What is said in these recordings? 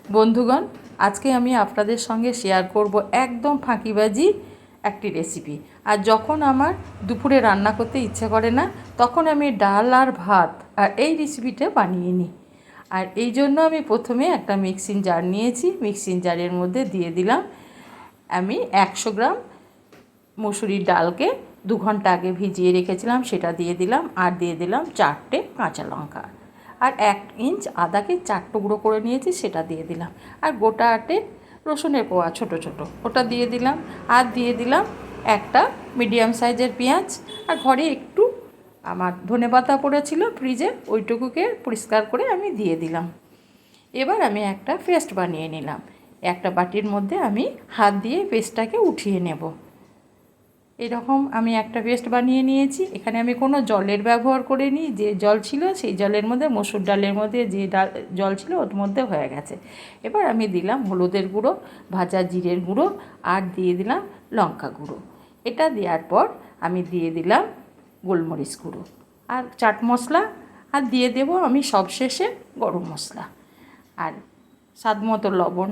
বন্ধুগণ, আজকে আমি আপনাদের সঙ্গে শেয়ার করব একদম ফাঁকিবাজি একটি রেসিপি। আর যখন আমার দুপুরে রান্না করতে ইচ্ছে করে না, তখন আমি ডাল আর ভাত আর এই রেসিপিটা বানিয়ে নিই। আর এই জন্য আমি প্রথমে একটা মিক্সিং জার নিয়েছি। মিক্সিং জারের মধ্যে দিয়ে দিলাম আমি 100 গ্রাম মসুরির ডালকে 2 ঘন্টা আগে ভিজিয়ে রেখেছিলাম, সেটা দিয়ে দিলাম। আর দিয়ে দিলাম 4টে কাঁচা লঙ্কা, আর 1 ইঞ্চ আদাকে 4 টুকরো করে নিয়েছি, সেটা দিয়ে দিলাম। আর গোটা আটে রসুনের কোয়া ছোটো ছোটো, ওটা দিয়ে দিলাম। আর দিয়ে দিলাম একটা মিডিয়াম সাইজের পেঁয়াজ। আর ঘরে একটু আমার ধনেপাতা পড়েছিল ফ্রিজে, ওইটুকুকে পরিষ্কার করে আমি দিয়ে দিলাম। এবার আমি একটা পেস্ট বানিয়ে নিলাম। একটা বাটির মধ্যে আমি হাত দিয়ে পেস্টটাকে উঠিয়ে নেব। এরকম আমি একটা পেস্ট বানিয়ে নিয়েছি। এখানে আমি কোনো জলের ব্যবহার করিনি, যে জল ছিল সেই জলের মধ্যে, মসুর ডালের মধ্যে যে জল ছিল ওর মধ্যে হয়ে গেছে। এবার আমি দিলাম হলুদের গুঁড়ো, ভাজা জিরের গুঁড়ো, আর দিয়ে দিলাম লঙ্কা গুঁড়ো। এটা দেওয়ার পর আমি দিয়ে দিলাম গোলমরিচ গুঁড়ো আর চাট মশলা, আর দিয়ে দেব আমি সবশেষে গরম মশলা আর স্বাদ মতো লবণ।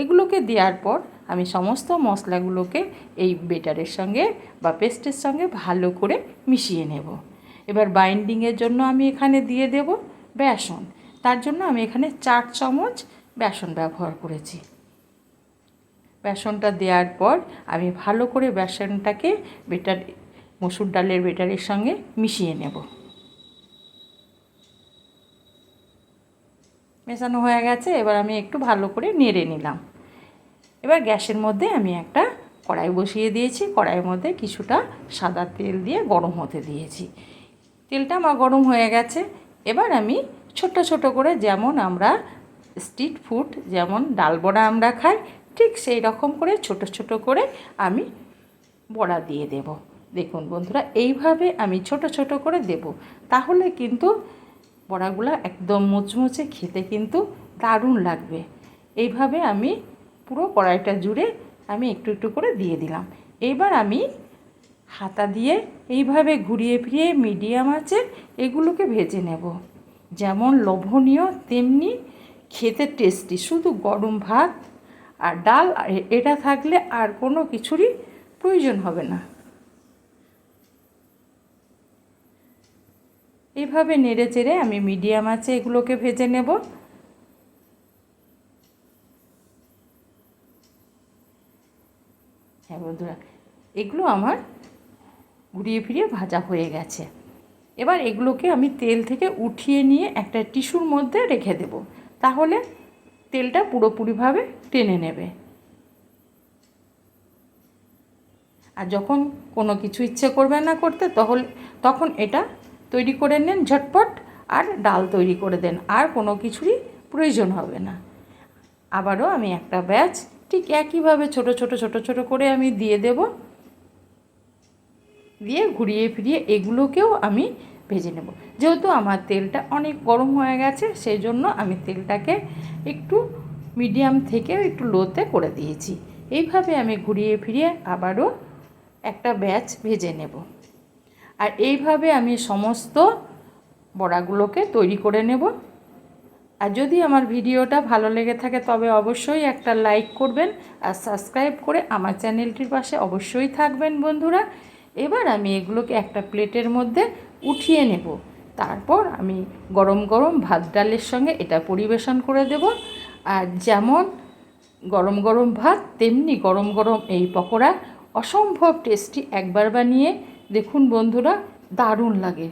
এগুলোকে দেওয়ার পর আমি সমস্ত মশলাগুলোকে এই বেটারের সঙ্গে বা পেস্টের সঙ্গে ভালো করে মিশিয়ে নেব। এবার বাইন্ডিংয়ের জন্য আমি এখানে দিয়ে দেব বেসন। তার জন্য আমি এখানে 4 চামচ বেসন ব্যবহার করেছি। বেসনটা দেওয়ার পর আমি ভালো করে বেসনটাকে মসুর ডালের বেটারের সঙ্গে মিশিয়ে নেব। মেশানো হয়ে গেছে, এবার আমি একটু ভালো করে নেড়ে নিলাম। এবার গ্যাসের মধ্যে আমি একটা কড়াই বসিয়ে দিয়েছি। কড়াইয়ের মধ্যে কিছুটা সাদা তেল দিয়ে গরম হতে দিয়েছি। তেলটা আমার গরম হয়ে গেছে। এবার আমি ছোট ছোট করে, যেমন আমরা স্ট্রিট ফুড যেমন ডাল বড়া আমরা খাই, ঠিক সেই রকম করে ছোট ছোট করে আমি বড়া দিয়ে দেব। দেখুন বন্ধুরা, এইভাবে আমি ছোট ছোট করে দেব, তাহলে কিন্তু বড়াগুলো একদম মুচমুচে, খেতে কিন্তু দারুণ লাগবে। এইভাবে আমি পুরো কড়াইটা জুড়ে আমি একটু একটু করে দিয়ে দিলাম। এবার আমি হাতা দিয়ে এইভাবে ঘুরিয়ে ফিরিয়ে মিডিয়াম আঁচে এগুলোকে ভেজে নেব। যেমন লোভনীয় তেমনি খেতে টেস্টি। শুধু গরম ভাত আর ডাল এটা থাকলে আর কোনো কিছুরই প্রয়োজন হবে না। এইভাবে নেড়ে চেড়ে আমি মিডিয়াম আঁচে এগুলোকে ভেজে নেব। হ্যাঁ বন্ধুরা, এগুলো আমার ঘুরিয়ে ফিরিয়ে ভাজা হয়ে গেছে। এবার এগুলোকে আমি তেল থেকে উঠিয়ে নিয়ে একটা টিস্যুর মধ্যে রেখে দেব, তাহলে তেলটা পুরোপুরিভাবে টেনে নেবে। আর যখন কোনো কিছু ইচ্ছে করবে না করতে, তখন এটা তৈরি করে নেন ঝটপট, আর ডাল তৈরি করে দেন, আর কোনো কিছুরই প্রয়োজন হবে না। আবারও আমি একটা ব্যাচ ঠিক একইভাবে ছোট ছোট ছোট ছোট করে আমি দিয়ে দেব। দিয়ে ঘুরিয়ে ফিরিয়ে এগুলোকেও আমি ভেজে নেব। যেহেতু আমার তেলটা অনেক গরম হয়ে গেছে, সেই জন্য আমি তেলটাকে একটু মিডিয়াম থেকে একটু লোতে করে দিয়েছি। এইভাবে আমি ঘুরিয়ে ফিরিয়ে আবারও একটা ব্যাচ ভেজে নেব। আর এইভাবে আমি সমস্ত বড়াগুলোকে তৈরি করে নেব। আর যদি আমার ভিডিওটা ভালো লেগে থাকে তবে অবশ্যই একটা লাইক করবেন, আর সাবস্ক্রাইব করে আমার চ্যানেলটির পাশে অবশ্যই থাকবেন বন্ধুরা। এবার আমি এগুলোকে একটা প্লেটের মধ্যে উঠিয়ে নেব। তারপর আমি গরম গরম ভাত ডালের সঙ্গে এটা পরিবেশন করে দেব। আর যেমন গরম গরম ভাত তেমনি গরম গরম এই পকোড়া অসম্ভব টেস্টি। একবার বানিয়ে দেখুন বন্ধুরা, দারুণ লাগে।